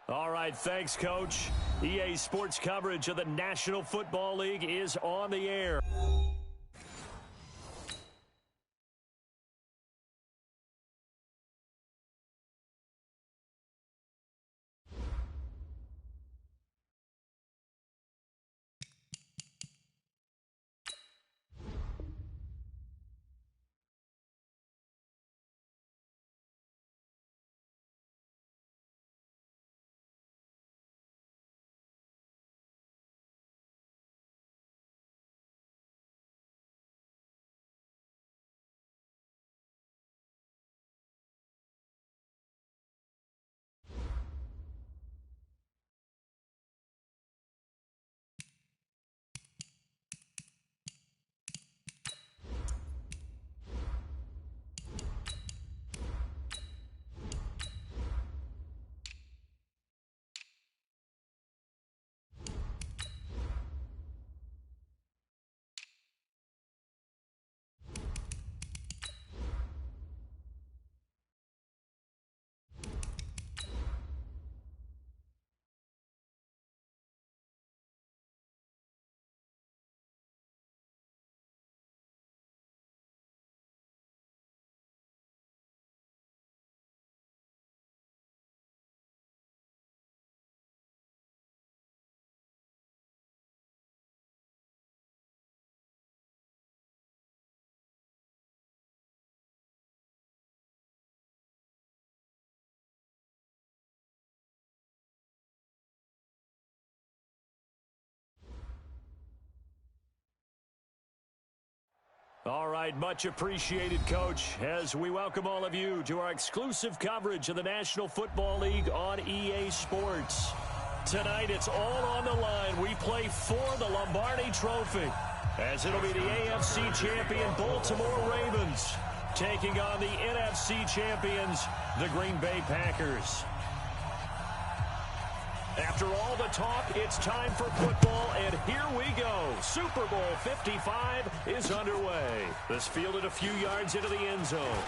All right, thanks, Coach. EA Sports coverage of the National Football League is on the air. All right, much appreciated, Coach, as we welcome all of you to our exclusive coverage of the National Football League on EA Sports. Tonight, it's all on the line. We play for the Lombardi Trophy, as it'll be the AFC champion Baltimore Ravens taking on the NFC champions, the Green Bay Packers. After all the talk, it's time for football, and here we go. Super Bowl 55 is underway. This fielded a few yards into the end zone.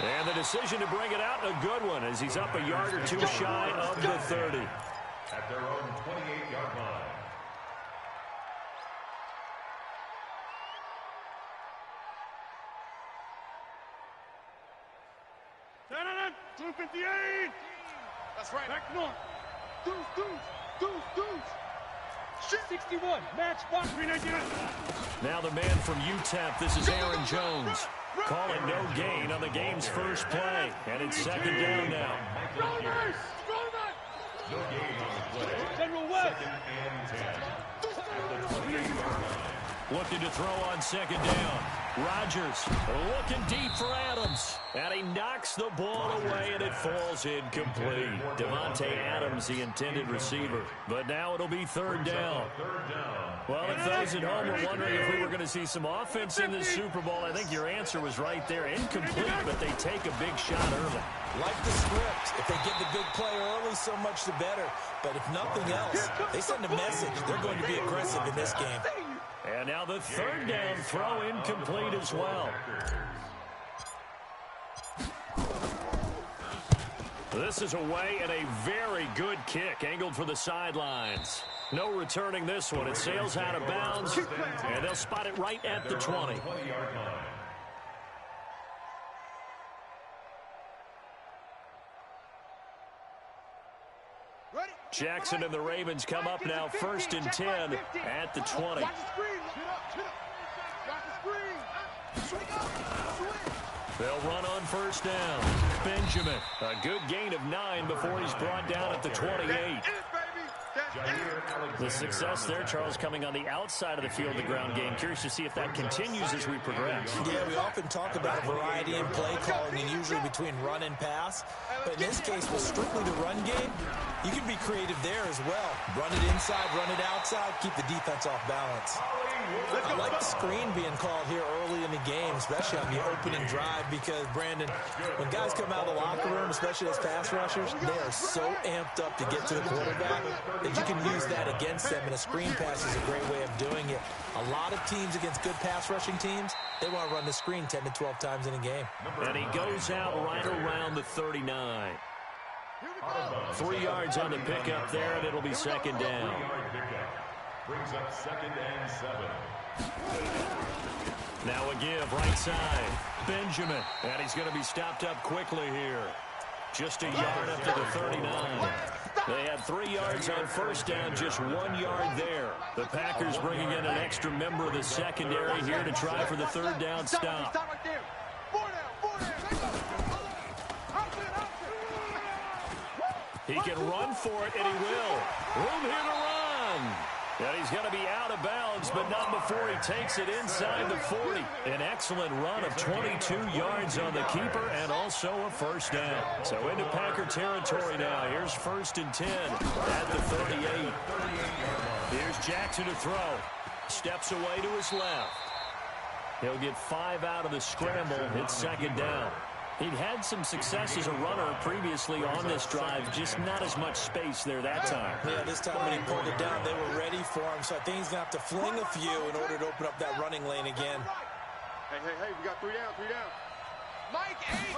And the decision to bring it out, a good one, as he's up a yard or two shy of the 30. At their own 28-yard line. Down, 258. That's right. Back north. Deuce. 61. Match box. 399. Now the man from UTEP, this is Aaron Jones. Calling no gain on the game's first play. And it's second down now. No gain on the play. General West. Second and 10. At the 28-yard line. Looking to throw on second down. Rodgers looking deep for Adams. And he knocks the ball away, and it falls incomplete. Devontae Adams, the intended receiver. But now it'll be third down. Well, if those at home were wondering if we were going to see some offense in this Super Bowl, I think your answer was right there. Incomplete, but they take a big shot early. Like the script, if they get the big play early, so much the better. But if nothing else, they send a message. They're going to be aggressive in this game. And now the third down throw incomplete as well. This is away, and a very good kick angled for the sidelines. No returning this one. It sails out of bounds, and they'll spot it right at the 20. Jackson and the Ravens come up now, 1st and 10 at the 20. They'll run on first down. Benjamin, a good gain of 9 before he's brought down at the 28. The success there, Charles, coming on the outside of the field, the ground game. Curious to see if that continues as we progress. Yeah, we often talk about a variety in play calling and usually between run and pass. But in this case, with strictly the run game, you can be creative there as well. Run it inside, run it outside, keep the defense off balance. I like the screen being called here early in the game, especially on the opening drive, because, Brandon, when guys come out of the locker room, especially as pass rushers, they are so amped up to get to the quarterback that you can use that against them, and a screen pass is a great way of doing it. A lot of teams against good pass rushing teams, they want to run the screen 10 to 12 times in a game. And he goes out right around the 39. 3 yards on the pickup there, and it'll be second down. Brings up 2nd and 7. Now a give, right side. Benjamin, and he's going to be stopped up quickly here. Just a yard up to the 39. They had 3 yards on first down, just 1 yard there. The Packers bringing in an extra member of the secondary here to try for the third down stop. He can run for it, and he will. Room here to run. And he's going to be out of bounds, but not before he takes it inside the 40. An excellent run of 22 yards on the keeper and also a first down. So into Packer territory now. Here's 1st and 10 at the 38. Here's Jackson to throw. Steps away to his left. He'll get 5 out of the scramble. It's second down. He'd had some success as a runner previously on this drive, just not as much space there that time. Yeah, this time when he pulled it down, they were ready for him, so I think he's going to have to fling a few in order to open up that running lane again. Hey, we got 3 down, 3 down. Mike, 8.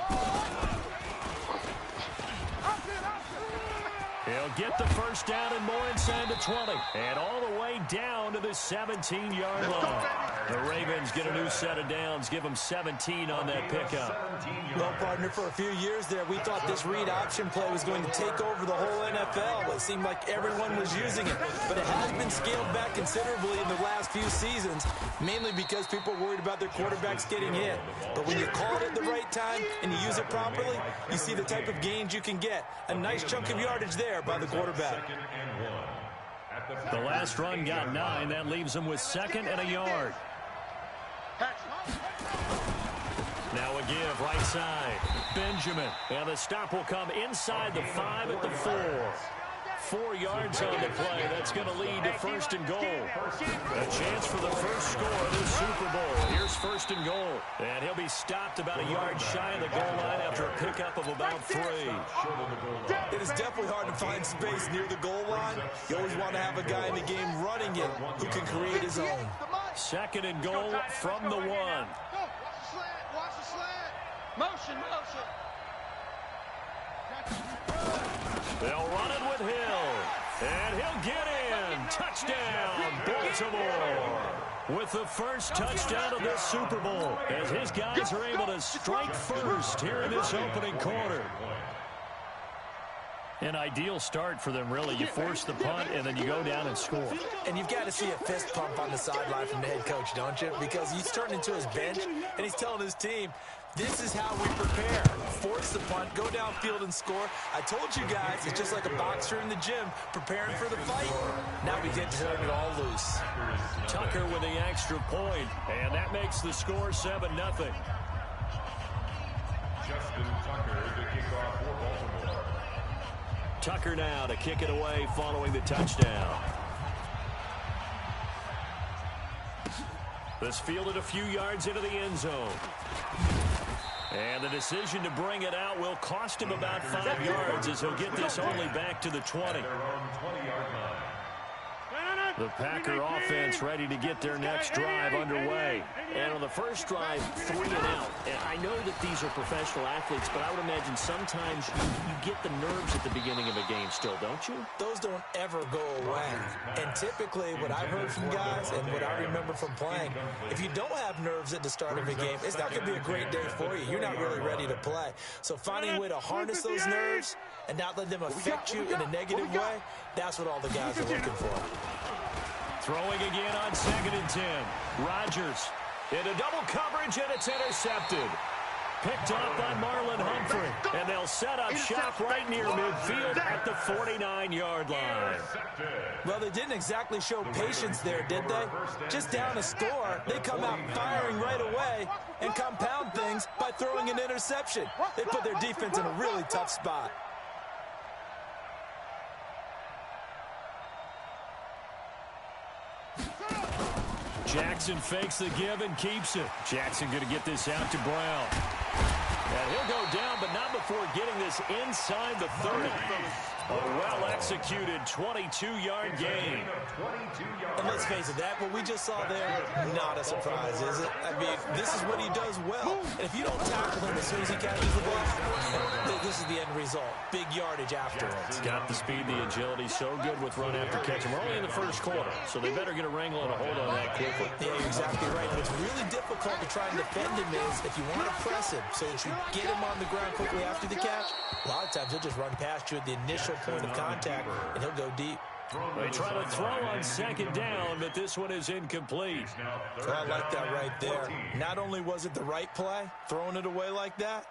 He'll get the first down and more inside the 20. And all the way down to the 17-yard line. The Ravens get a new set of downs, give them 17 on that pickup. Well, partner, for a few years there, we thought this read option play was going to take over the whole NFL. It seemed like everyone was using it. But it has been scaled back considerably in the last few seasons, mainly because people are worried about their quarterbacks getting hit. But when you call it at the right time and you use it properly, you see the type of gains you can get. A nice chunk of yardage there by the quarterback. The last run got 9. That leaves him with 2nd and a yard. Now a give, right side. Benjamin. And the stop will come inside the 5 at the 4. 4 yards on the play. That's going to lead to 1st and goal. A chance for the first score of this Super Bowl. Here's 1st and goal. And he'll be stopped about a yard shy of the goal line after a pickup of about 3. It is definitely hard to find space near the goal line. You always want to have a guy in the game running it who can create his own. 2nd and goal from the 1. Watch the slant. Motion. They'll run it with Hill. And he'll get in. Touchdown, Baltimore. With the first touchdown of this Super Bowl, as his guys are able to strike first here in this opening quarter. An ideal start for them, really. You force the punt, and then you go down and score. And you've got to see a fist pump on the sideline from the head coach, don't you? Because he's turning to his bench, and he's telling his team, this is how we prepare. Force the punt, go downfield and score. I told you guys, it's just like a boxer in the gym preparing for the fight. Now we get to turn it all loose. Tucker with the extra point, and that makes the score 7-0. Justin Tucker, the kickoff for Baltimore. Tucker now to kick it away following the touchdown. This fielded a few yards into the end zone. And the decision to bring it out will cost him about 5 yards as he'll get this only back to the 20. The Packer offense ready to get their next drive underway. And on the first drive, 3 and out. And I know that these are professional athletes, but I would imagine sometimes you get the nerves at the beginning of a game still, don't you? Those don't ever go away. And typically, what I've heard from guys and what I remember from playing, if you don't have nerves at the start of a game, it's not going to be a great day for you. You're not really ready to play. So finding a way to harness those nerves and not let them affect you in a negative way, that's what all the guys are looking for. Throwing again on 2nd and 10. Rodgers into double coverage, and it's intercepted. Picked off by Marlon Humphrey. And they'll set up shop right near midfield at the 49-yard line. Well, they didn't exactly show patience there, did they? Just down a score, they come out firing right away and compound things by throwing an interception. They put their defense in a really tough spot. Jackson fakes the give and keeps it. Jackson going to get this out to Brown. And he'll go down, but not before getting this inside the 30. A well-executed 22-yard gain. And let's face it, that what we just saw there, not a surprise, is it? I mean, this is what he does well. And if you don't tackle him as soon as he catches the ball, this is the end result. Big yardage afterwards. Got the speed, the agility, so good with run after catch. We're only in the first quarter, so they better get a wrangle and a hold on that quickly. Yeah, you're exactly right. What's really difficult to try and defend him is if you want to press him so that you get him on the ground quickly after the catch, a lot of times he'll just run past you at the initial point of contact, and he'll go deep. They try to throw on second down, but this one is incomplete. So I like that right there. Not only was it the right play, throwing it away like that,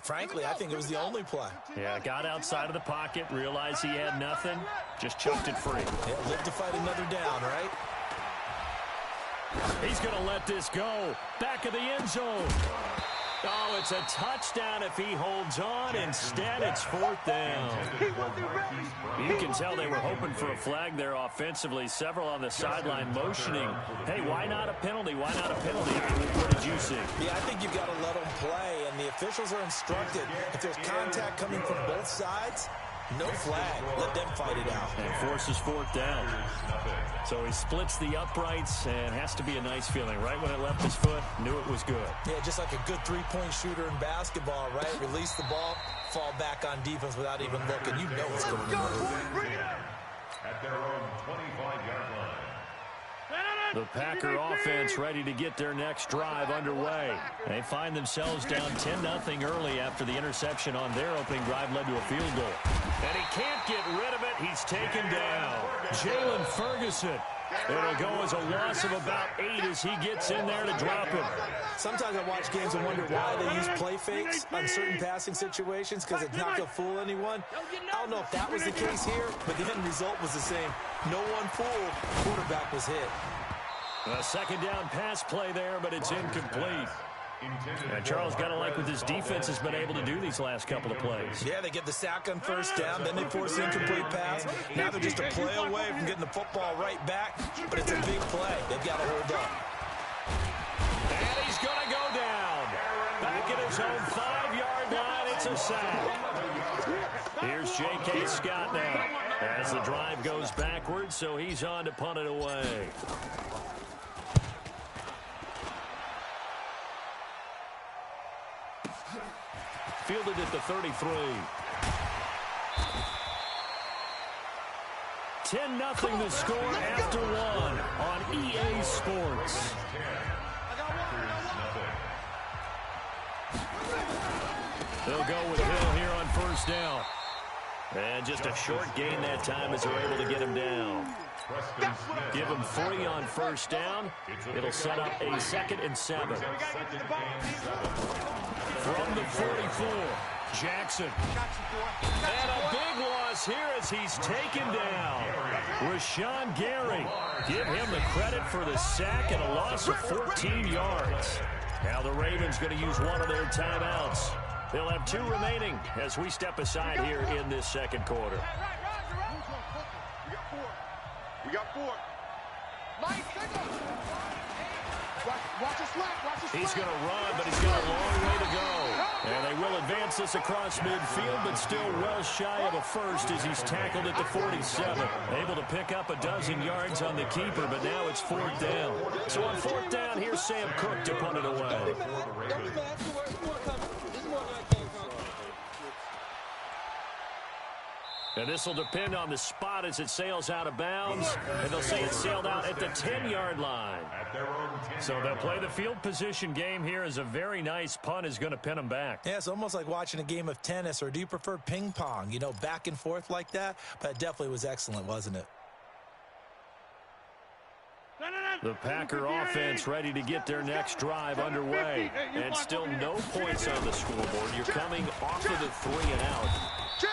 frankly, I think it was the only play. Yeah, got outside of the pocket, realized he had nothing, just chucked it free. Yeah, live to fight another down, right? He's going to let this go. Back of the end zone. Oh, it's a touchdown if he holds on. Instead, it's fourth down. You can tell they were hoping for a flag there offensively. Several on the sideline motioning. Hey, why not a penalty? Why not a penalty? What did you see? Yeah, I think you've got to let them play, and the officials are instructed. If there's contact coming from both sides, no flag. Let them fight it out. And forces fourth down. So he splits the uprights, and has to be a nice feeling. Right when it left his foot, knew it was good. Yeah, just like a good three-point shooter in basketball, right? Release the ball, fall back on defense without even looking. You know it's going to move. At their own 25-yard line. The Packer offense ready to get their next drive underway. They find themselves down 10-0 early after the interception on their opening drive led to a field goal. And he can't get rid of it. He's taken down. Jalen Ferguson. It'll go as a loss of about 8 as he gets in there to drop him. Sometimes I watch games and wonder why they use play fakes on certain passing situations because it's not going to fool anyone. I don't know if that was the case here, but the end result was the same. No one fooled. Quarterback was hit. A second down pass play there, but it's incomplete. And Charles got to like what this defense has been able to do these last couple of plays. Yeah, they get the sack on first down, then they force the incomplete pass. Now they're just a play away from getting the football right back, but it's a big play. They've got to hold up. And he's going to go down. Back at his own 5-yard line, it's a sack. Here's J.K. Scott now as the drive goes backwards, so he's on to punt it away. Fielded at the 33. 10-0 the score after one on EA Sports. They'll go with Hill here on first down. And just a short gain that time as they're able to get him down. Give him 3 on first down. It'll set up a 2nd and 7. From the 44, Jackson. And a big loss here as he's taken down. Rashawn Gary. Give him the credit for the sack and a loss of 14 yards. Now the Ravens going to use one of their timeouts. They'll have 2 remaining as we step aside here in this second quarter. We got 4. He's going to run, but he's got a long way to go. And they will advance this across midfield, but still well shy of a first as he's tackled at the 47. Able to pick up a dozen yards on the keeper, but now it's 4th down. So on 4th down, here's Sam Cook to punt it away. And this will depend on the spot as it sails out of bounds. And they'll say it sailed out at the 10-yard line. So they'll play the field position game here as a very nice punt is going to pin them back. Yeah, it's almost like watching a game of tennis, or do you prefer ping pong? You know, back and forth like that? But it definitely was excellent, wasn't it? The Packer offense ready to get their next drive underway. And still no points on the scoreboard. You're coming off of the 3 and out.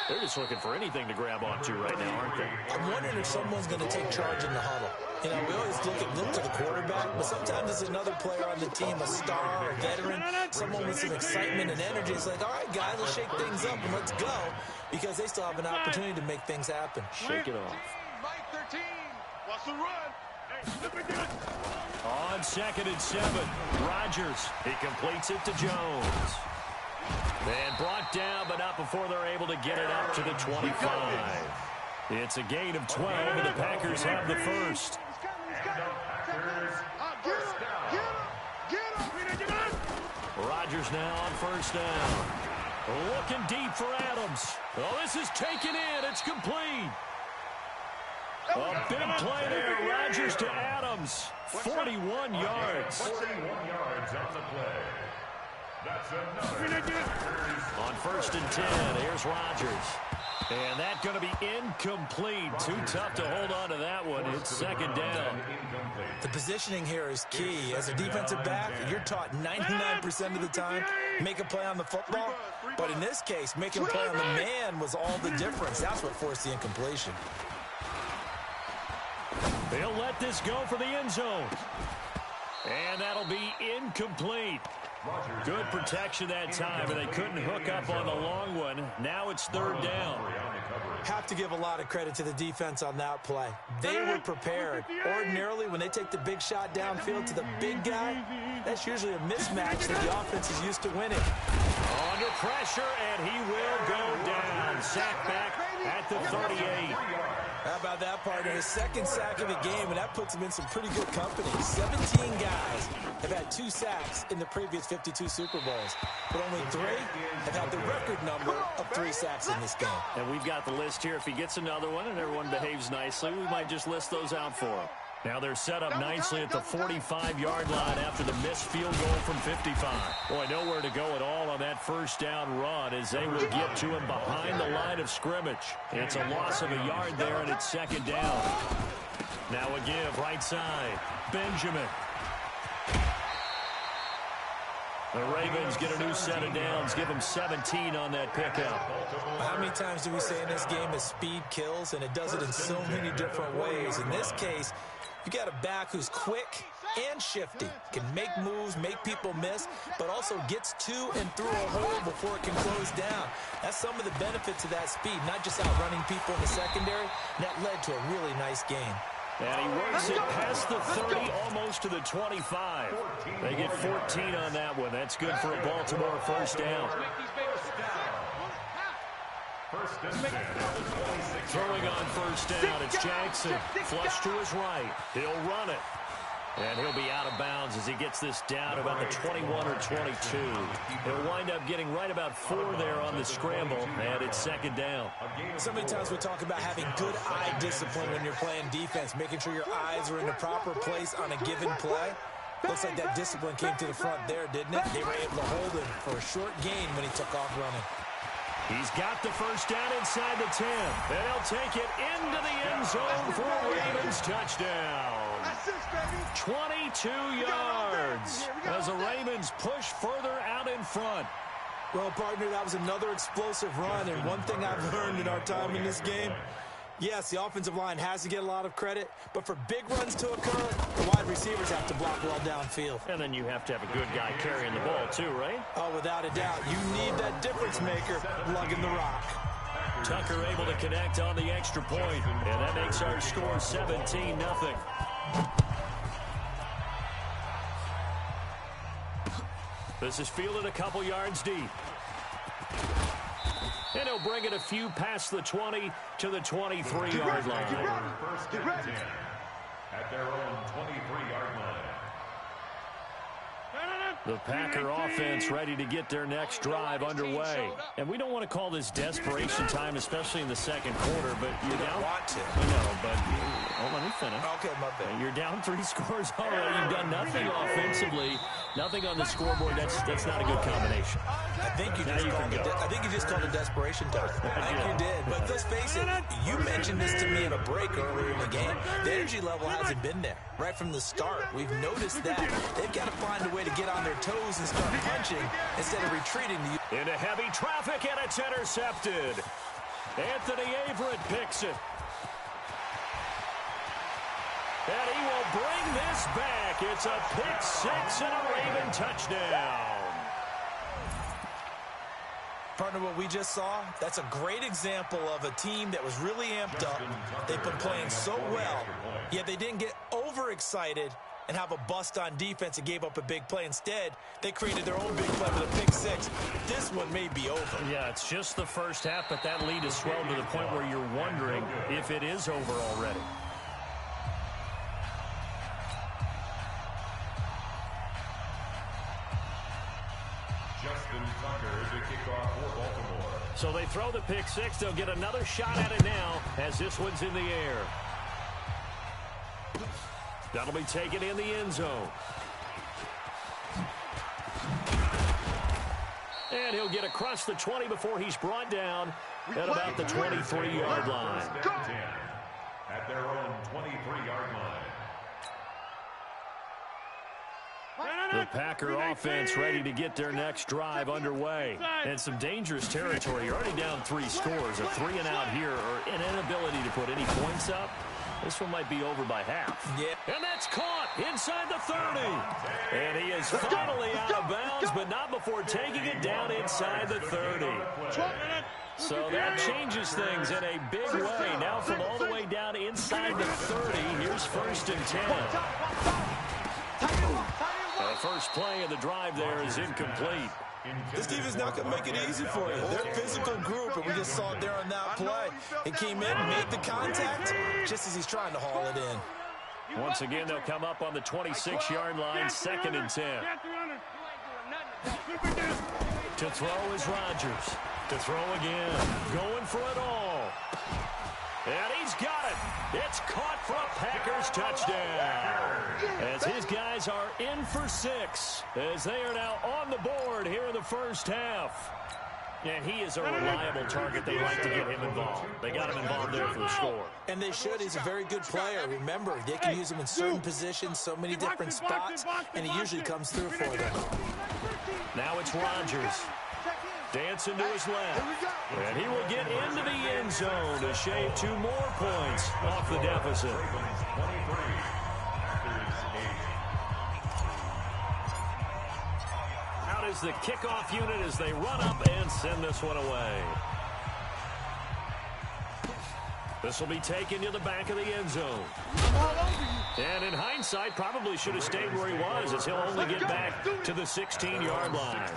They're just looking for anything to grab onto right now, aren't they? I'm wondering if someone's going to take charge in the huddle. You know, we always look to the quarterback, but sometimes it's another player on the team, a star, a veteran, someone with some excitement and energy. It's like, all right, guys, let's shake things up and let's go, because they still have an opportunity to make things happen. Shake it off. Mike 13. Watch the run. On 2nd and 7, Rodgers. He completes it to Jones. And brought down, but not before they're able to get it up to the 25. It's a gain of 12, and the Packers have the first. Rodgers now on 1st down. Looking deep for Adams. Oh, this is taken in. It's complete. A big play there. Rodgers to Adams. 41 yards. 41 yards on the play. That's another. On 1st and 10, here's Rodgers. And that's going to be incomplete. Too tough to hold on to that one. It's 2nd down. The positioning here is key. As a defensive back, you're taught 99% of the time, make a play on the football. But in this case, making a play on the man was all the difference. That's what forced the incompletion. They'll let this go for the end zone. And that'll be incomplete. Good protection that time, and they couldn't hook up on the long one. Now it's 3rd down. Have to give a lot of credit to the defense on that play. They were prepared. Ordinarily, when they take the big shot downfield to the big guy, that's usually a mismatch that the offense is used to winning. Under pressure, and he will go down. Sack back at the 38. How about that, partner? His 2nd sack of the game, and that puts him in some pretty good company. 17 guys have had 2 sacks in the previous 52 Super Bowls, but only 3 have had the record number of 3 sacks in this game. And we've got the list here. If he gets another one and everyone behaves nicely, we might just list those out for him. Now they're set up nicely at the 45-yard line after the missed field goal from 55. Boy, nowhere to go at all on that 1st down run as they will get to him behind the line of scrimmage. It's a loss of a yard there, and it's 2nd down. Now a give, right side. Benjamin. The Ravens get a new set of downs. Give them 17 on that pickup. How many times do we say in this game that speed kills, and it does it in so many different ways? In this case, you got a back who's quick and shifty, can make moves, make people miss, but also gets to and through a hole before it can close down. That's some of the benefits of that speed, not just outrunning people in the secondary. That led to a really nice game. And he works it past the 30, almost to the 25. They get 14 on that one. That's good for a Baltimore 1st down. Throwing on 1st down, it's Jackson. Flush to his right. He'll run it. And he'll be out of bounds as he gets this down about the 21 or 22. He'll wind up getting right about 4 there on the scramble, and it's 2nd down. So many times we talk about having good eye discipline when you're playing defense, making sure your eyes are in the proper place on a given play. Looks like that discipline came to the front there, didn't it? They were able to hold him for a short gain when he took off running. He's got the 1st down inside the 10. And he'll take it into the end zone for a Ravens touchdown. 22 yards as the Ravens push further out in front. Well, partner, that was another explosive run, and one thing I've learned in our time in this game, yes, the offensive line has to get a lot of credit, but for big runs to occur, the wide receivers have to block well downfield. And then you have to have a good guy carrying the ball too, right? Oh, without a doubt. You need that difference maker lugging the rock. Tucker able to connect on the extra point, and that makes our score 17-0. This is fielded a couple yards deep. And he'll bring it a few past the 20 to the 23-yard line. 1st and 10 at their own 23-yard line. The Packer offense ready to get their next drive underway. And we don't want to call this desperation time, especially in the 2nd quarter, but you're down. Want to. I know, but hold on, let me finish. Okay, my bad. You're down 3 scores already. You've done nothing offensively, nothing on the scoreboard. That's not a good combination. I think you just called it desperation time. I think you did. But let's face it, you mentioned this to me in a break earlier in the game. The energy level hasn't been there right from the start. We've noticed that. They've got to find a way to get on their toes and start punching instead of retreating. Into heavy traffic, and it's intercepted. Anthony Averett picks it. And he will bring this back. It's a pick 6 and a Raven touchdown. Partner, what we just saw, that's a great example of a team that was really amped up. They've been playing so well, yet they didn't get overexcited and have a bust on defense and gave up a big play. Instead, they created their own big play with a pick six. This one may be over. Yeah, it's just the first half, but that lead has swelled to the point where you're wondering if it is over already. So they throw the pick six. They'll get another shot at it now as this one's in the air. That'll be taken in the end zone. And he'll get across the 20 before he's brought down at about the 23-yard line. At their own 23-yard line. The Packer offense ready to get their next drive underway. And some dangerous territory. You're already down 3 scores. A 3 and out here or an inability to put any points up. This one might be over by half. Yeah. And that's caught inside the 30. And he is finally out of bounds, but not before taking it down inside the 30. So that changes things in a big way. Now from all the way down inside the 30, here's 1st and 10. The first play of the drive there is incomplete. This defense not going to make it easy for you. They're a physical group, and we just saw it there on that play. It came in, made the contact, just as he's trying to haul it in. Once again, they'll come up on the 26-yard line, 2nd and 10. To throw is Rodgers. To throw again. Going for it all. And he's got it. It's caught for a Packers touchdown. As his guys are in for 6. As they are now on the board here in the first half. And he is a reliable target. They like to get him involved. They got him involved there for the score. And they should. He's a very good player. Remember, they can use him in certain positions, so many different spots, and he usually comes through for them. Now it's Rodgers. Dancing to his left. And he will get into the end zone to shave 2 more points off the deficit. Out is the kickoff unit as they run up and send this one away. This will be taken to the back of the end zone. And in hindsight, probably should have stayed where he was, as he'll only get back to the 16-yard line.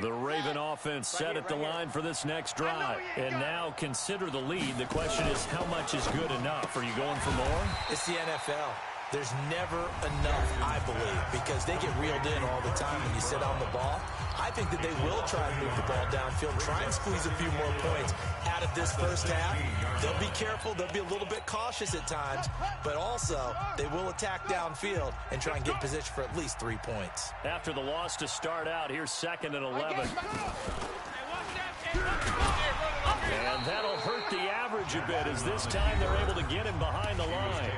The Raven offense set at the line for this next drive. And now consider the lead. The question is, how much is good enough? Are you going for more? It's the NFL. There's never enough, I believe, because they get reeled in all the time when you sit on the ball. I think that they will try and move the ball downfield and try and squeeze a few more points out of this first half. They'll be careful. They'll be a little bit cautious at times, but also they will attack downfield and try and get position for at least 3 points. After the loss to start out, here's 2nd and 11. And that'll hurt the average a bit, as this time they're able to get him behind the line.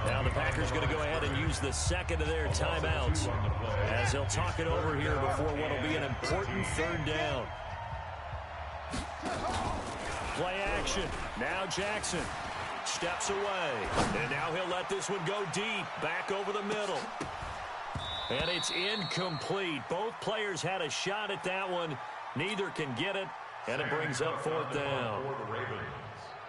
Now the Packers going to go ahead and use the 2nd of their timeouts as they'll talk it over here before what will be an important 3rd down. Play action. Now Jackson steps away. And now he'll let this one go deep, back over the middle. And it's incomplete. Both players had a shot at that one. Neither can get it. And it brings up 4th down.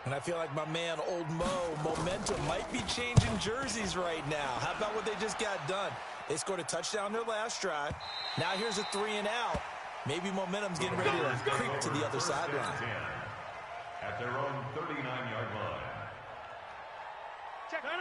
And I feel like my man, Old Mo, momentum might be changing jerseys right now. How about what they just got done? They scored a touchdown their last drive. Now here's a 3 and out. Maybe momentum's getting ready to creep to the other sideline. At their own 39-yard line.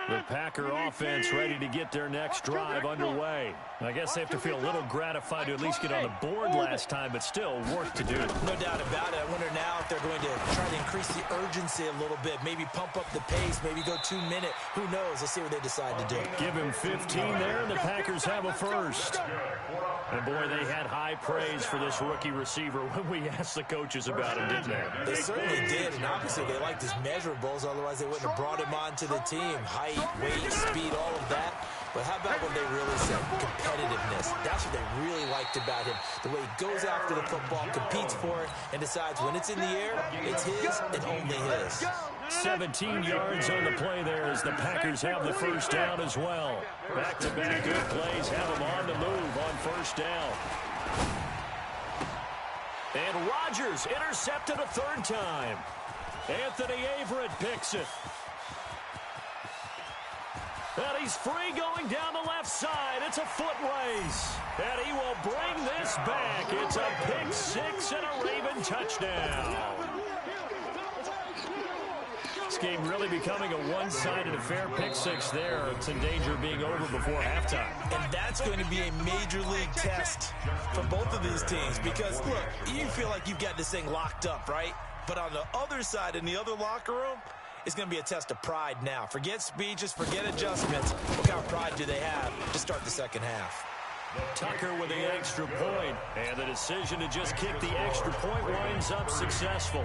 The Packer offense ready to get their next drive underway. I guess they have to feel a little gratified to at least get on the board last time, but still work to do. No doubt about it. I wonder now if they're going to try to increase the urgency a little bit, maybe pump up the pace, maybe go 2-minute. Who knows? Let's see what they decide to do. Give him 15 there, and the Packers have a first. And boy, they had high praise for this rookie receiver when we asked the coaches about him, didn't they? They certainly did, and obviously they liked his measurables, otherwise they wouldn't have brought him onto the team. Height, weight, speed, all of that. But how about what they really said? Competitiveness. That's what they really liked about him. The way he goes after the football, competes for it, and decides when it's in the air, it's his and only his. 17 yards on the play there as the Packers have the first down as well. Back-to-back good plays have them on the move on first down. And Rodgers intercepted a third time. Anthony Averett picks it. And he's free going down the left side. It's a foot race. And he will bring this back. It's a pick six and a Raven touchdown. This game really becoming a one-sided affair. Pick six there. It's in danger of being over before halftime. And that's going to be a major league test for both of these teams. Because, look, you feel like you've got this thing locked up, right? But on the other side, in the other locker room, it's going to be a test of pride now. Forget speeches, forget adjustments. What kind of pride do they have to start the second half? Tucker with the extra point, and the decision to just kick the extra point winds up successful.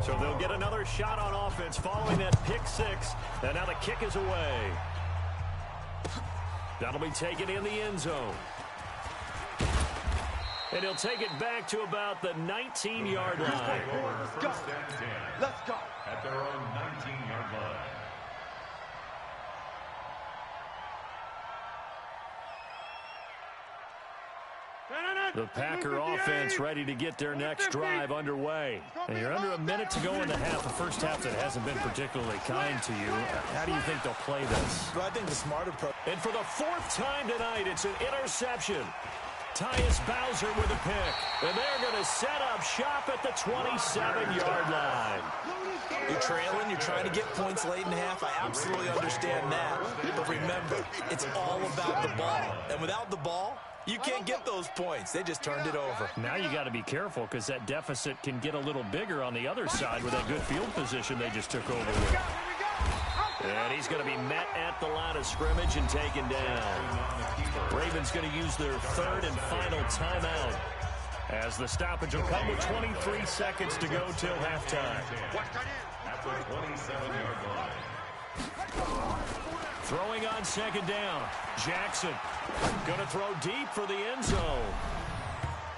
So they'll get another shot on offense following that pick six. And now the kick is away. That'll be taken in the end zone. And he'll take it back to about the 19-yard line. Let's go. Let's go. At their own 19-yard line. The Packer offense ready to get their next drive underway. And you're under a minute to go in the half. The first half that hasn't been particularly kind to you. How do you think they'll play this? Well, I think the smart approach. And for the fourth time tonight, it's an interception. Tyus Bowser with a pick. And they're going to set up shop at the 27-yard line. You're trailing, you're trying to get points late in the half. I absolutely understand that. But remember, it's all about the ball. And without the ball, you can't get those points. They just turned it over. Now you got to be careful because that deficit can get a little bigger on the other side with that good field position they just took over with. And he's going to be met at the line of scrimmage and taken down. Ravens going to use their third and final timeout as the stoppage will come with 23 seconds to go till halftime. At the 27-yard line. Throwing on second down. Jackson going to throw deep for the end zone.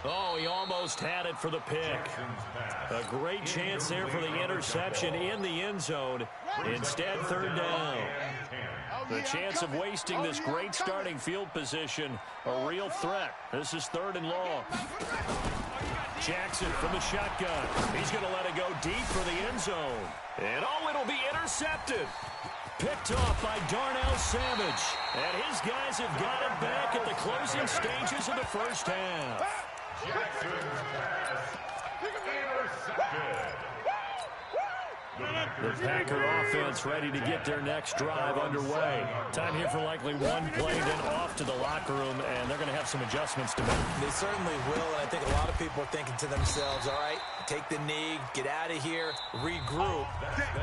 Oh, he almost had it for the pick. A great chance there for the interception in the end zone. Instead, third down. The chance of wasting this great starting field position, a real threat. This is third and long. Jackson from the shotgun. He's going to let it go deep for the end zone. And oh, it'll be intercepted. Picked off by Darnell Savage. And his guys have got it back at the closing stages of the first half. Jackson's pass intercepted. The Packer offense ready to get their next drive underway. Time here for likely one play, then off to the locker room, and they're going to have some adjustments to make. They certainly will, and I think a lot of people are thinking to themselves, all right, take the knee, get out of here, regroup.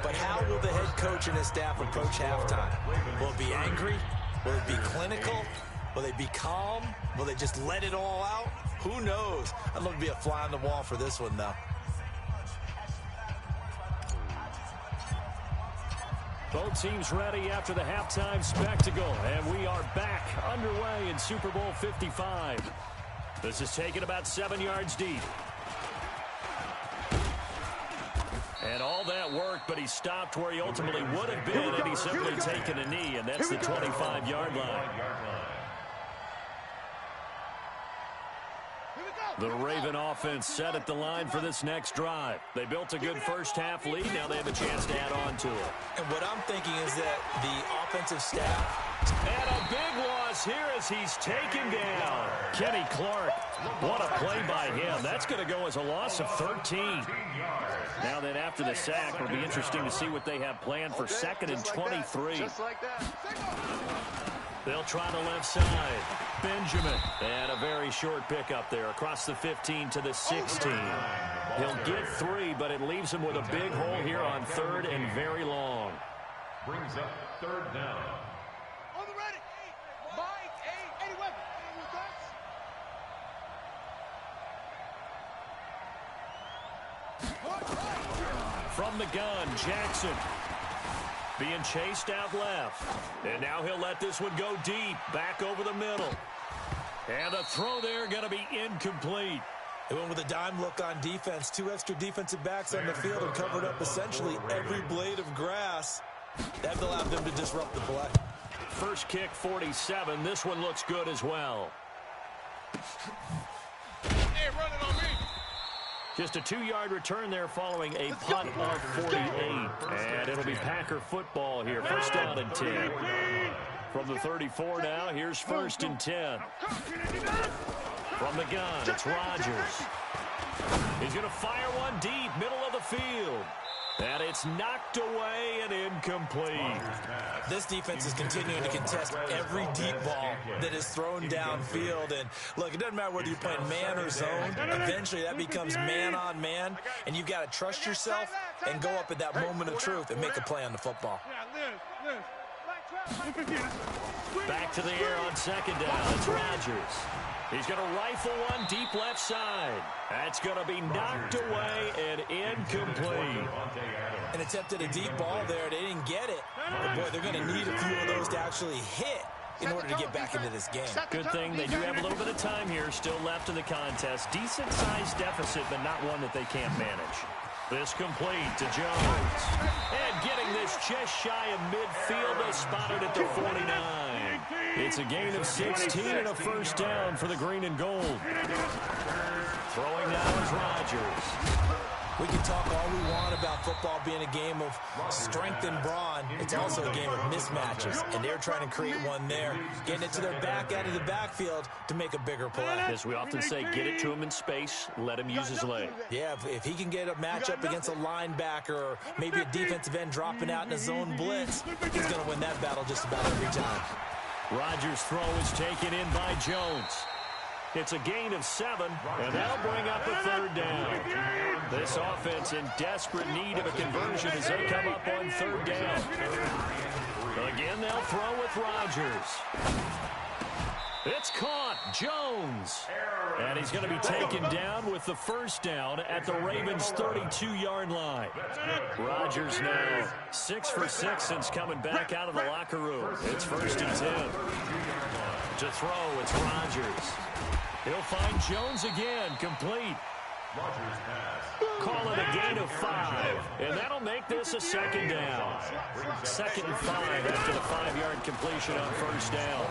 But how will the head coach and his staff approach halftime? Will it be angry? Will it be clinical? Will they be calm? Will they just let it all out? Who knows? I'd love to be a fly on the wall for this one, though. Both teams ready after the halftime spectacle, and we are back underway in Super Bowl 55. This is taken about 7 yards deep. And all that work, but he stopped where he ultimately would have been, and he's simply taken a knee, and that's the 25-yard line. The Raven offense set at the line for this next drive. They built a good first-half lead. Now they have a chance to add on to it. And what I'm thinking is that the offensive staff... And a big loss here as he's taken down. Kenny Clark, what a play by him. That's going to go as a loss of 13. Now then, after the sack, it'll be interesting to see what they have planned for second and 23. Just like that. They'll try the left side. Benjamin. And a very short pickup there across the 15 to the 16. He'll get 3, but it leaves him with a big hole here on third and very long. Brings up third down. On the ready. From the gun, Jackson. Being chased out left. And now he'll let this one go deep. Back over the middle. And the throw there going to be incomplete. They went with a dime look on defense. 2 extra defensive backs on the field and covered up essentially every blade of grass. That allowed them to disrupt the play. First kick, 47. This one looks good as well. Hey, run it on me. Just a 2-yard return there following a punt of 48. And it'll be Packer football here. First down and 10. From the 34 now, here's first and 10. From the gun, it's Rodgers. He's going to fire one deep, middle of the field. And it's knocked away and incomplete. This defense is continuing to contest every deep ball that is thrown downfield. And look, it doesn't matter whether you're playing man or zone. Eventually that becomes man on man. And you've got to trust yourself and go up at that moment of truth and make a play on the football. Back to the air on second down. It's Rodgers. He's going to rifle one deep left side. That's going to be knocked away and incomplete. And attempted a deep ball there. They didn't get it. But boy, they're going to need a few of those to actually hit in order to get back into this game. Good thing they do have a little bit of time here still left in the contest. Decent-sized deficit, but not one that they can't manage. This complete to Jones. And getting this just shy of midfield, they spotted at the 49. It's a gain of 16 and a first down for the green and gold. Throwing now is Rodgers. We can talk all we want about football being a game of strength and brawn. It's also a game of mismatches, and they're trying to create one there, getting it to their back out of the backfield to make a bigger play. As we often say, get it to him in space, let him use his leg. Yeah, if he can get a matchup against a linebacker or maybe a defensive end dropping out in a zone blitz, he's going to win that battle just about every time. Rodgers' throw is taken in by Jones. It's a gain of 7, and that'll bring up a third down. This offense in desperate need of a conversion as they come up on third down. Again, they'll throw with Rodgers. It's caught. Jones. And he's going to be taken down with the first down at the Ravens' 32-yard line. Rodgers now 6 for 6 since coming back out of the locker room. It's first and 10. To throw, it's Rodgers. He'll find Jones again, complete. Call it a gain of 5, and that'll make this a second down. Second and 5 after the 5-yard completion on first down.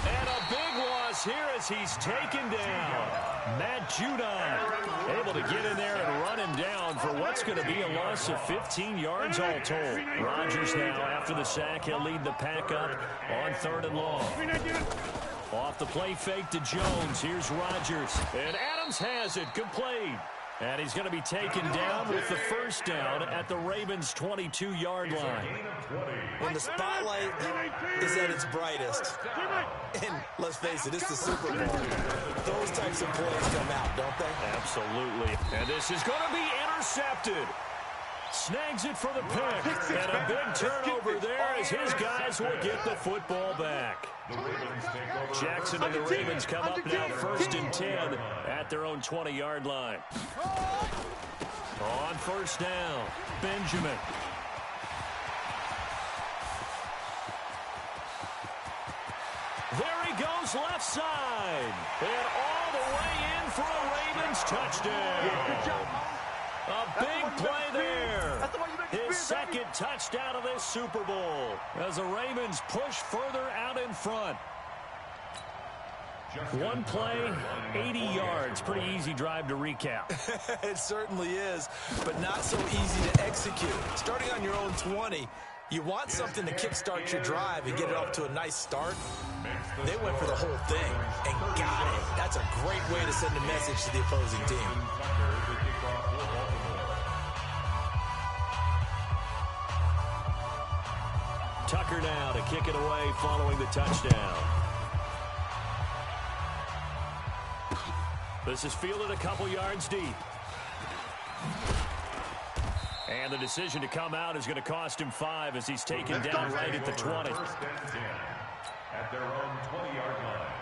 And a big loss here as he's taken down. Matt Judon able to get in there and run him down for what's going to be a loss of 15 yards all told. Rodgers now, after the sack, he'll lead the pack up on third and long. Off the play fake to Jones. Here's Rodgers. And Adams has it complete. And he's going to be taken down with the first down at the Ravens' 22-yard line. When the spotlight is at its brightest, and let's face it, it's the Super Bowl, those types of plays come out, don't they? Absolutely. And this is going to be intercepted. Snags it for the pick. And a big turnover there as his guys will get the football back. Jackson and the Ravens come up now first and 10 at their own 20-yard line. On first down, Benjamin. There he goes left side. And all the way in for a Ravens touchdown. A big play there. His second touchdown of this Super Bowl as the Ravens push further out in front. One play, 80 yards. Pretty easy drive to recap. It certainly is, but not so easy to execute. Starting on your own 20, you want something to kickstart your drive and get it off to a nice start. They went for the whole thing and got it. That's a great way to send a message to the opposing team. Tucker now to kick it away following the touchdown. This is fielded a couple yards deep. And the decision to come out is going to cost him 5 as he's taken down right at the 20. First and 10 at their own 20-yard line.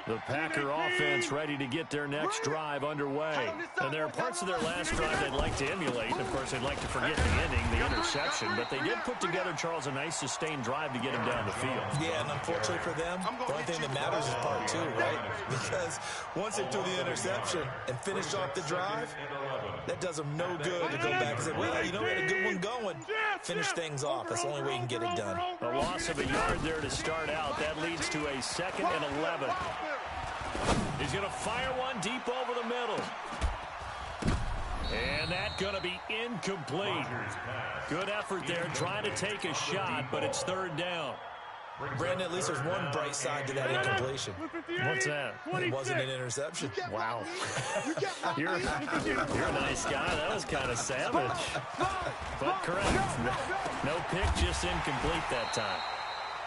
The Packer offense ready to get their next drive underway. And there are parts of their last drive they'd like to emulate. Of course, they'd like to forget the ending, the interception. But they did put together, Charles, a nice sustained drive to get him down the field. Yeah, and unfortunately for them, the only thing that matters is part two, right? Because once they threw the interception and finished off the drive, that does them no good to go back and say, well, you know, we had a good one going. Finish things off. That's the only way you can get it done. A loss of a yard there to start out. That leads to a 2nd and 11. He's going to fire one deep over the middle. And that's going to be incomplete. Good effort there trying to take a shot, but it's 3rd down. Brandon, at least there's one bright side to that incompletion. What's that? It wasn't an interception. Wow. You're a nice guy. That was kind of savage. But correct. No pick, just incomplete that time.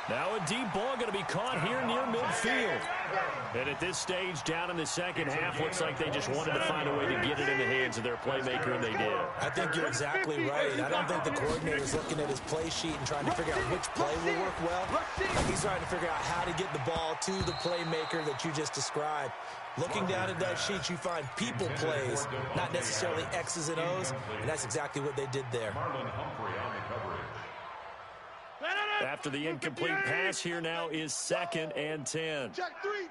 Now a deep ball going to be caught here near midfield. And at this stage, down in the second half, looks like they just wanted to find a way to get it in the hands of their playmaker, and they did. I think you're exactly right. I don't think the coordinator's looking at his play sheet and trying to figure out which play will work well. He's trying to figure out how to get the ball to the playmaker that you just described. Looking down at that sheet, you find people plays, not necessarily X's and O's, and that's exactly what they did there. After the incomplete pass, here now is 2nd and 10. Check three.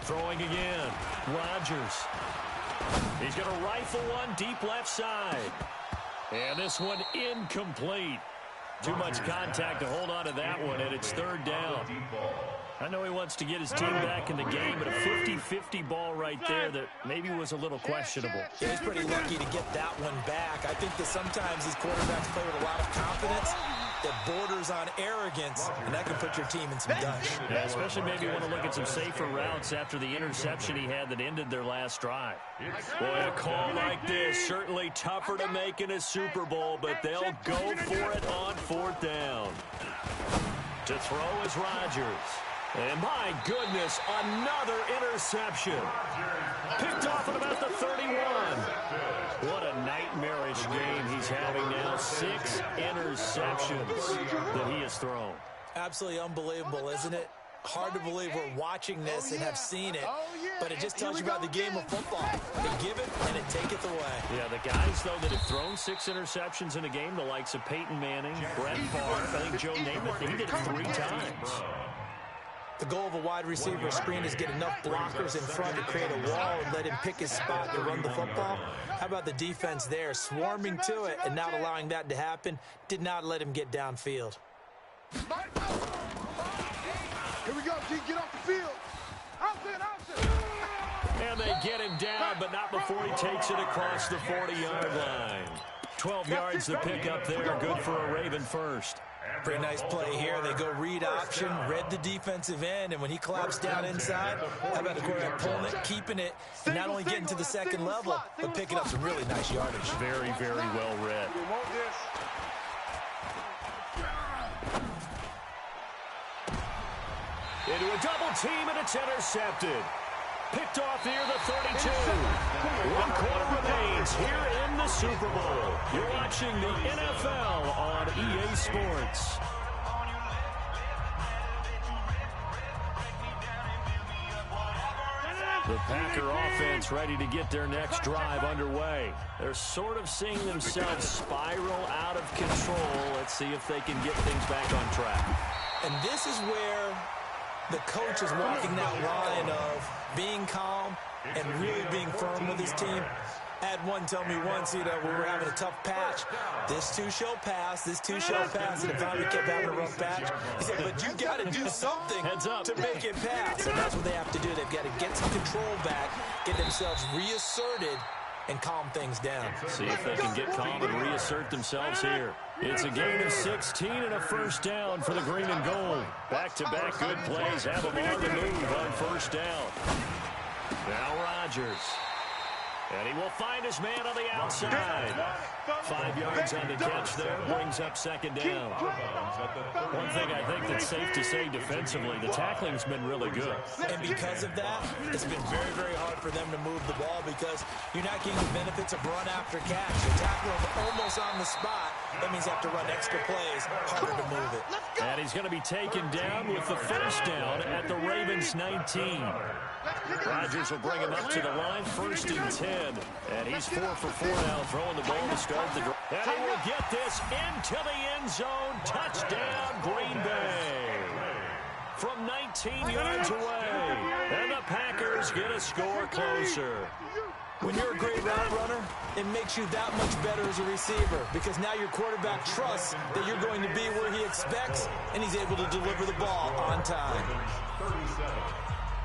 Throwing again. Rodgers. He's going to rifle one deep left side. And this one incomplete. Too much contact to hold on to that one, and it's 3rd down. I know he wants to get his team back in the game, but a 50-50 ball right there that maybe was a little questionable. Yeah, he's pretty lucky to get that one back. I think that sometimes these quarterbacks play with a lot of confidence that borders on arrogance, and that can put your team in some dutch. Yeah, especially maybe want to look at some safer routes after the interception he had that ended their last drive. Boy, a call like this, certainly tougher to make in a Super Bowl, but they'll go for it on 4th down. To throw is Rodgers. And my goodness, another interception. Picked off at about the 31. What a nightmarish game he's having now. 6 interceptions that he has thrown. Absolutely unbelievable, isn't it? Hard to believe we're watching this and have seen it, but it just tells you about the game of football. They give it and it taketh away. Yeah, the guys, though, that have thrown 6 interceptions in a game, the likes of Peyton Manning, Brett Favre, I think Joe Namath, he did it 3 times. The goal of a wide receiver screen is get enough blockers in front to create a wall and let him pick his spot to run the football. How about the defense there, swarming to it and not allowing that to happen, did not let him get downfield. Here we go, G, get off the field. Outside. And they get him down, but not before he takes it across the 40-yard line. 12 yards to pick up there, good for a Raven first. Pretty nice play here. They go read option, read the defensive end, and when he collapsed down inside, how about the quarterback pulling it, keeping it, and not only getting to the second level, but picking up some really nice yardage. Very, very well read. Into a double team, and it's intercepted. Picked off near the 32. 1 quarter remains here in the Super Bowl. You're watching the NFL on EA Sports. The Packer offense ready to get their next drive underway. They're sort of seeing themselves spiral out of control. Let's see if they can get things back on track. And this is where the coach is walking that line of being calm and really being firm with his team. I had one tell me once, we were having a tough patch. This too shall pass, this too shall pass. And it finally kept having a rough patch. He said, but you got to do something to make it pass. And that's what they have to do. They've got to get some control back, get themselves reasserted, and calm things down. See if they can get calm and reassert themselves here. It's a gain of 16 and a first down for the green and gold. Back-to-back good plays have them on the move on first down. Now Rodgers. And he will find his man on the outside. 5 yards on the catch there, brings up second down. One thing I think that's safe to say defensively, the tackling's been really good. And because of that, it's been very, very hard for them to move the ball because you're not getting the benefits of run after catch. You're tackling them almost on the spot, That means you have to run extra plays, harder to move it. And he's going to be taken down with the first down at the Ravens 19. Rodgers will bring him up to the line, 1st and 10. And he's 4 for 4 now, throwing the ball to start the drive. And he will get this into the end zone. Touchdown, Green Bay. From 19 yards away. And the Packers get a score closer. When you're a great route runner, it makes you that much better as a receiver because now your quarterback trusts that you're going to be where he expects, and he's able to deliver the ball on time. 37,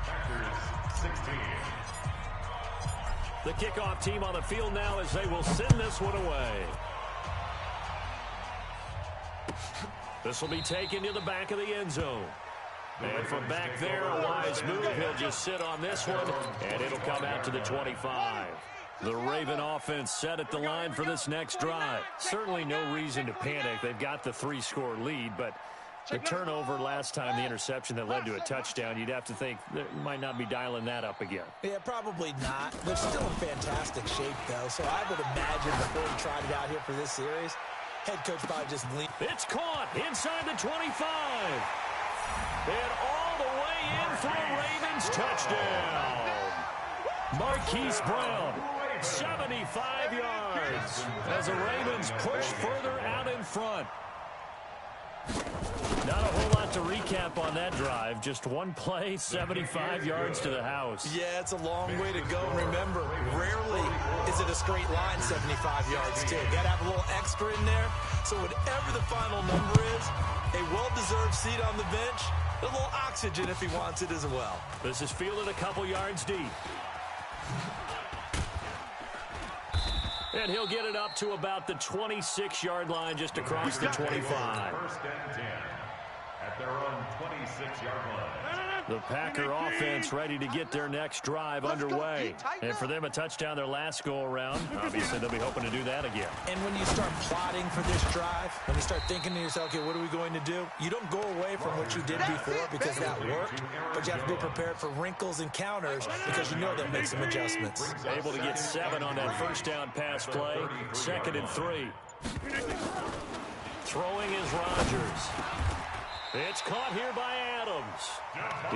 Packers 16. The kickoff team on the field now as they will send this one away. This will be taken to the back of the end zone. And from back there, a wise move. He'll just sit on this one, and it'll come out to the 25. The Raven offense set at the line for this next drive. Certainly no reason to panic. They've got the 3-score lead, but the turnover last time, the interception that led to a touchdown, you'd have to think they might not be dialing that up again. Yeah, probably not. They're still in fantastic shape, though, so I would imagine before he tried it out here for this series, head coach probably just leaned. It's caught inside the 25. And all the way in for a Ravens touchdown. Marquise Brown, 75 yards, as the Ravens push further out in front. Not a whole lot to recap on that drive. Just one play, 75 yards to the house. Yeah, it's a long way to go. Remember, rarely is it a straight line 75 yards, too. Got to have a little extra in there. So whatever the final number is, a well-deserved seat on the bench, a little oxygen if he wants it as well. This is fielded a couple yards deep. And he'll get it up to about the 26-yard line just across the 25. 1st and 10 at their own 26-yard line. The Packer offense ready to get their next drive underway. And for them, a touchdown their last go-around. Obviously, they'll be hoping to do that again. And when you start plotting for this drive, when you start thinking to yourself, okay, what are we going to do? You don't go away from what you did before because that worked, but you have to be prepared for wrinkles and counters because you know they'll make some adjustments. Able to get 7 on that first down pass play. 2nd and 3. Throwing is Rodgers. It's caught here by Adams.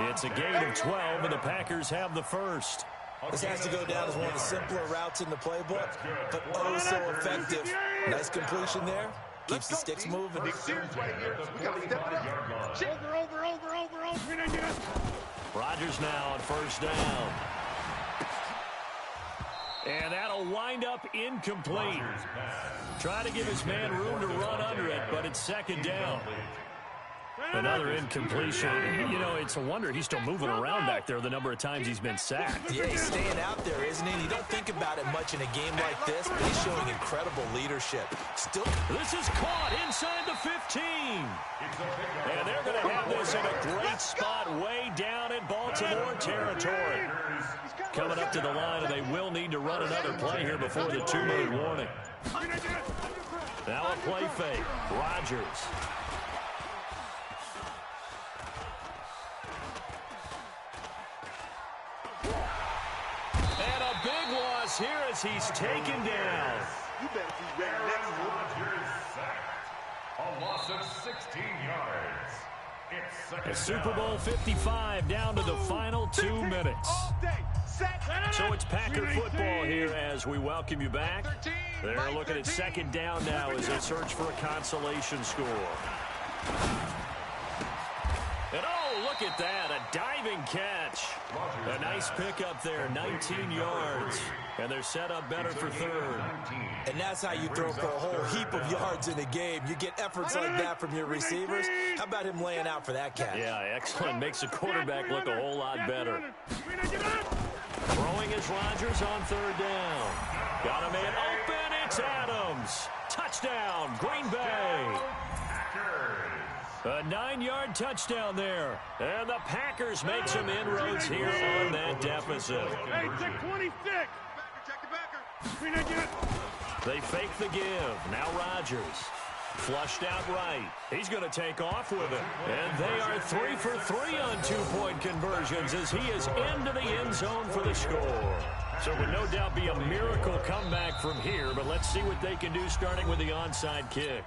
It's a gain of 12, and the Packers have the first. This has to go down as one of the simpler routes in the playbook, but oh so effective. Nice completion there. Keeps the sticks moving. Big series right here. We got to step it up. Over. Rodgers now on first down. And that'll wind up incomplete. Try to give his man room to run under it, but it's 2nd down. Another incompletion. You know, it's a wonder he's still moving around back there the number of times he's been sacked. Yeah, he's staying out there, isn't he? You don't think about it much in a game like this, but he's showing incredible leadership. Still, this is caught inside the 15. And they're going to have this in a great spot way down in Baltimore territory. Coming up to the line, and they will need to run another play here before the 2-minute warning. Now a play fake. Rodgers. And a big loss here as he's taken down. You better be ready next time. Rodgers sacked. A loss of 16 yards. A Super Bowl 55 down to the final 2 minutes. So it's Packer football here as we welcome you back. They're looking at 2nd down now as they search for a consolation score. And oh, look at that, a diving catch. A nice pickup there, 19 yards. And they're set up better for 3rd. And that's how you throw for a whole heap of yards in a game. You get efforts like that from your receivers. How about him laying out for that catch? Yeah, excellent. Makes the quarterback look a whole lot better. Throwing is Rodgers on 3rd down. Got a man open, it's Adams. Touchdown, Green Bay. A 9-yard touchdown there. And the Packers make some inroads here on that deficit. Hey, check 26. Check the backer. They fake the give. Now Rodgers. Flushed out right. He's going to take off with it. And they are 3 for 3 on 2-point conversions as he is into the end zone for the score. So it would no doubt be a miracle comeback from here, but let's see what they can do starting with the onside kick.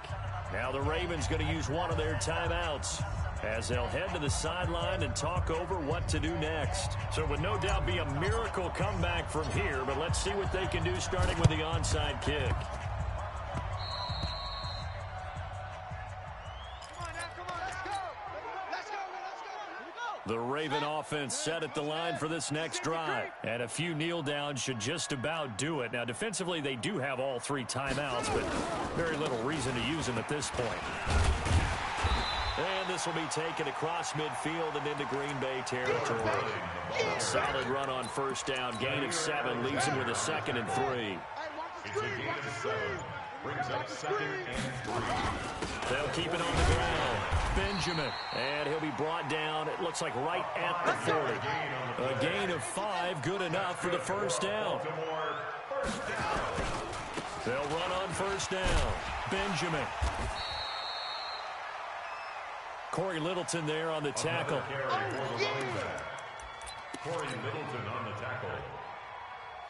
Now the Ravens going to use one of their timeouts as they'll head to the sideline and talk over what to do next. So it would no doubt be a miracle comeback from here, but let's see what they can do starting with the onside kick. The Raven offense set at the line for this next drive. And a few kneel downs should just about do it. Now, defensively, they do have all 3 timeouts, but very little reason to use them at this point. And this will be taken across midfield and into Green Bay territory. Solid run on first down. Gain of 7 leaves him with a 2nd and 3. It's a gain of 7. Brings up 2nd and 3. They'll keep it on the ground. Benjamin, and he'll be brought down, it looks like right at the 40. A gain of 5, good enough for the first down. They'll run on first down. Benjamin. Corey Littleton there on the tackle. Corey Littleton on the tackle.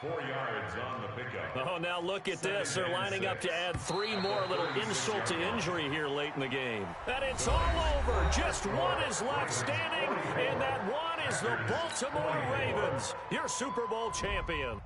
4 yards on the pickup. Oh, now look at this. They're lining up to add 3 more. A little insult to injury here late in the game. And it's all over. Just one is left standing, and that one is the Baltimore Ravens, your Super Bowl champion.